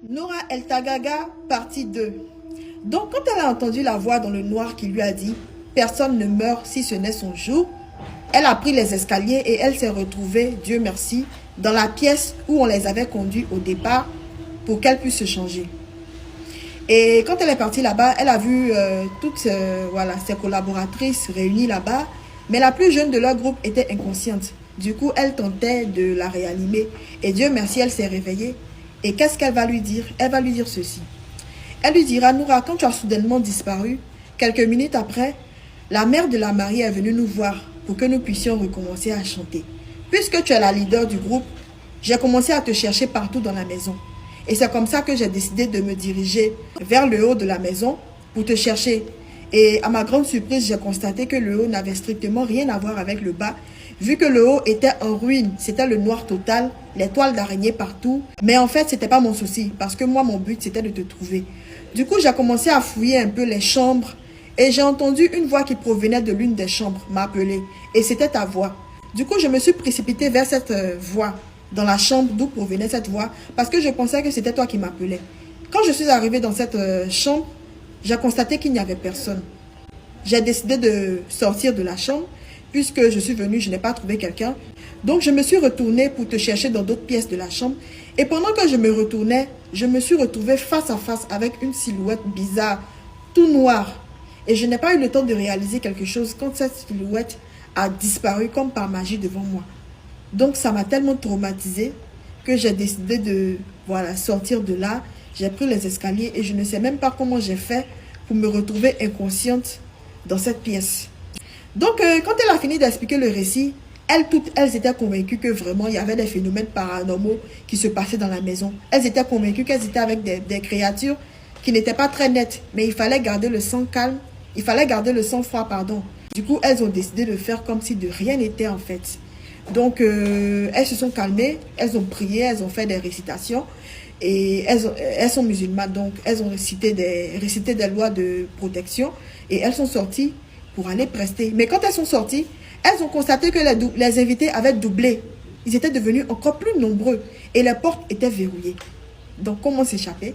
Noura El Tagaga, partie 2. Donc, quand elle a entendu la voix dans le noir qui lui a dit « Personne ne meurt si ce n'est son jour », elle a pris les escaliers et elle s'est retrouvée, Dieu merci, dans la pièce où on les avait conduits au départ pour qu'elle puisse se changer. Et quand elle est partie là-bas, elle a vu toutes ses collaboratrices réunies là-bas, mais la plus jeune de leur groupe était inconsciente. Du coup, elle tentait de la réanimer. Et Dieu merci, elle s'est réveillée. Et qu'est-ce qu'elle va lui dire? Elle va lui dire ceci. Elle lui dira, Noura, quand tu as soudainement disparu, quelques minutes après, la mère de la mariée est venue nous voir pour que nous puissions recommencer à chanter. Puisque tu es la leader du groupe, j'ai commencé à te chercher partout dans la maison. Et c'est comme ça que j'ai décidé de me diriger vers le haut de la maison pour te chercher. Et à ma grande surprise, j'ai constaté que le haut n'avait strictement rien à voir avec le bas, vu que le haut était en ruine. C'était le noir total, les toiles d'araignée partout. Mais en fait, ce n'était pas mon souci, parce que moi, mon but, c'était de te trouver. Du coup, j'ai commencé à fouiller un peu les chambres et j'ai entendu une voix qui provenait de l'une des chambres m'appeler. Et c'était ta voix. Du coup, je me suis précipitée vers cette voix, dans la chambre d'où provenait cette voix, parce que je pensais que c'était toi qui m'appelais. Quand je suis arrivée dans cette chambre, j'ai constaté qu'il n'y avait personne. J'ai décidé de sortir de la chambre, puisque je suis venue, je n'ai pas trouvé quelqu'un. Donc, je me suis retournée pour te chercher dans d'autres pièces de la chambre. Et pendant que je me retournais, je me suis retrouvée face à face avec une silhouette bizarre, tout noire. Et je n'ai pas eu le temps de réaliser quelque chose quand cette silhouette a disparu comme par magie devant moi. Donc, ça m'a tellement traumatisée que j'ai décidé de sortir de là. J'ai pris les escaliers et je ne sais même pas comment j'ai fait pour me retrouver inconsciente dans cette pièce. Donc, quand elle a fini d'expliquer le récit, toutes elles étaient convaincues que vraiment, il y avait des phénomènes paranormaux qui se passaient dans la maison. Elles étaient convaincues qu'elles étaient avec des créatures qui n'étaient pas très nettes. Mais il fallait garder le sang calme. Il fallait garder le sang froid, pardon. Du coup, elles ont décidé de faire comme si de rien n'était en fait. Donc, elles se sont calmées. Elles ont prié, elles ont fait des récitations. Et elles sont musulmanes, donc elles ont récité des lois de protection. Et elles sont sorties pour aller prester. Mais quand elles sont sorties, elles ont constaté que les invités avaient doublé. Ils étaient devenus encore plus nombreux. Et les portes étaient verrouillées. Donc, comment s'échapper?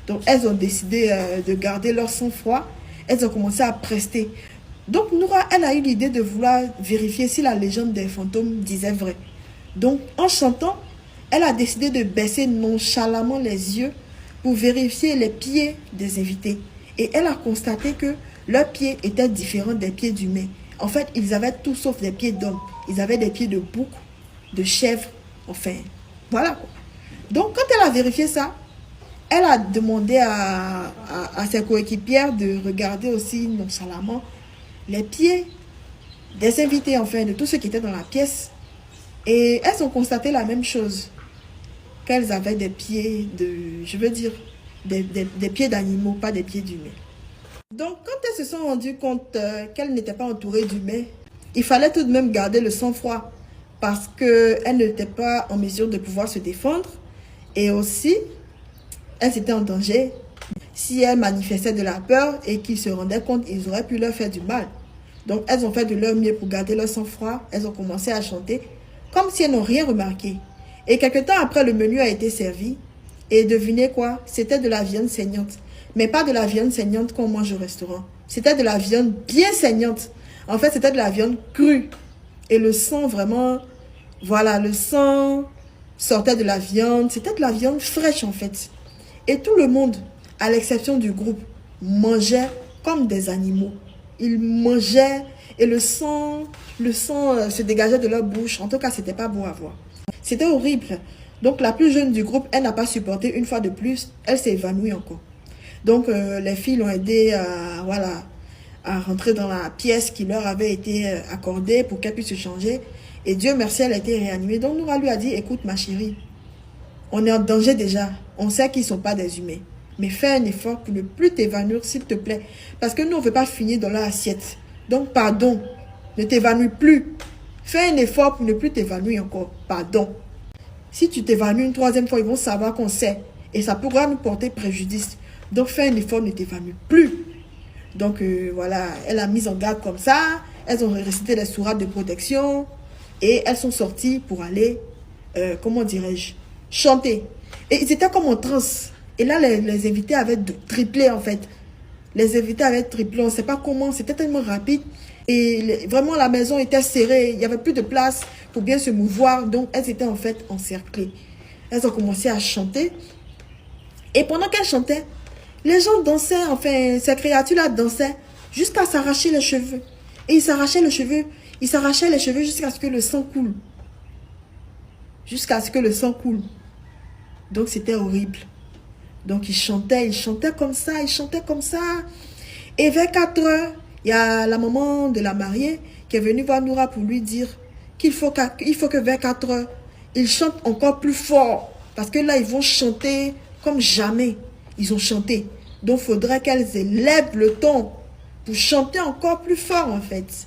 Donc, elles ont décidé de garder leur sang-froid. Elles ont commencé à prester. Donc, Noura, elle a eu l'idée de vouloir vérifier si la légende des fantômes disait vrai. Donc, en chantant, elle a décidé de baisser nonchalamment les yeux pour vérifier les pieds des invités. Et elle a constaté que leurs pieds étaient différents des pieds d'humains. En fait, ils avaient tout sauf des pieds d'hommes. Ils avaient des pieds de bouc, de chèvre, enfin, voilà quoi. Donc, quand elle a vérifié ça, elle a demandé à ses coéquipières de regarder aussi nonchalamment les pieds des invités, enfin, de tous ceux qui étaient dans la pièce. Et elles ont constaté la même chose, qu'elles avaient des pieds des pieds d'animaux, pas des pieds d'humains. Donc, quand elles se sont rendues compte qu'elles n'étaient pas entourées d'humains, il fallait tout de même garder le sang-froid parce qu'elles n'étaient pas en mesure de pouvoir se défendre. Et aussi, elles étaient en danger. Si elles manifestaient de la peur et qu'ils se rendaient compte, ils auraient pu leur faire du mal. Donc, elles ont fait de leur mieux pour garder leur sang-froid. Elles ont commencé à chanter comme si elles n'ont rien remarqué. Et quelque temps après, le menu a été servi. Et devinez quoi? C'était de la viande saignante. Mais pas de la viande saignante qu'on mange au restaurant. C'était de la viande bien saignante. En fait, c'était de la viande crue. Et le sang, vraiment, voilà, le sang sortait de la viande. C'était de la viande fraîche, en fait. Et tout le monde, à l'exception du groupe, mangeait comme des animaux. Ils mangeaient et le sang se dégageait de leur bouche. En tout cas, c'était pas beau à voir. C'était horrible. Donc, la plus jeune du groupe, elle n'a pas supporté une fois de plus. Elle s'est évanouie encore. Donc, les filles l'ont aidée à rentrer dans la pièce qui leur avait été accordée pour qu'elle puisse se changer. Et Dieu merci, elle a été réanimée. Donc, Noura lui a dit, écoute ma chérie, on est en danger déjà. On sait qu'ils ne sont pas des humains. Mais fais un effort pour ne plus t'évanouir, s'il te plaît. Parce que nous, on ne veut pas finir dans leur assiette. Donc, pardon, ne t'évanouis plus. Fais un effort pour ne plus t'évanouir encore. Pardon. Si tu t'évanouis une troisième fois, ils vont savoir qu'on sait. Et ça pourra nous porter préjudice. Donc, fais un effort, ne t'évanouis plus. Donc, voilà, elle a mis en garde comme ça. Elles ont récité les sourates de protection. Et elles sont sorties pour aller, comment dirais-je, chanter. Et ils étaient comme en transe. Et là, les invités avaient triplé en fait. Les invités avaient triplé, on ne sait pas comment, c'était tellement rapide. Et vraiment, la maison était serrée, il n'y avait plus de place pour bien se mouvoir. Donc, elles étaient en fait encerclées. Elles ont commencé à chanter. Et pendant qu'elles chantaient, les gens dansaient, enfin, ces créatures-là dansaient jusqu'à s'arracher les cheveux. Et ils s'arrachaient les cheveux jusqu'à ce que le sang coule. Jusqu'à ce que le sang coule. Donc, c'était horrible. Donc, ils chantaient comme ça, ils chantaient comme ça. Et vers 4 heures, il y a la maman de la mariée qui est venue voir Noura pour lui dire qu'il faut que vers 4 heures, ils chantent encore plus fort. Parce que là, ils vont chanter comme jamais ils ont chanté. Donc, il faudrait qu'elles élèvent le ton pour chanter encore plus fort, en fait.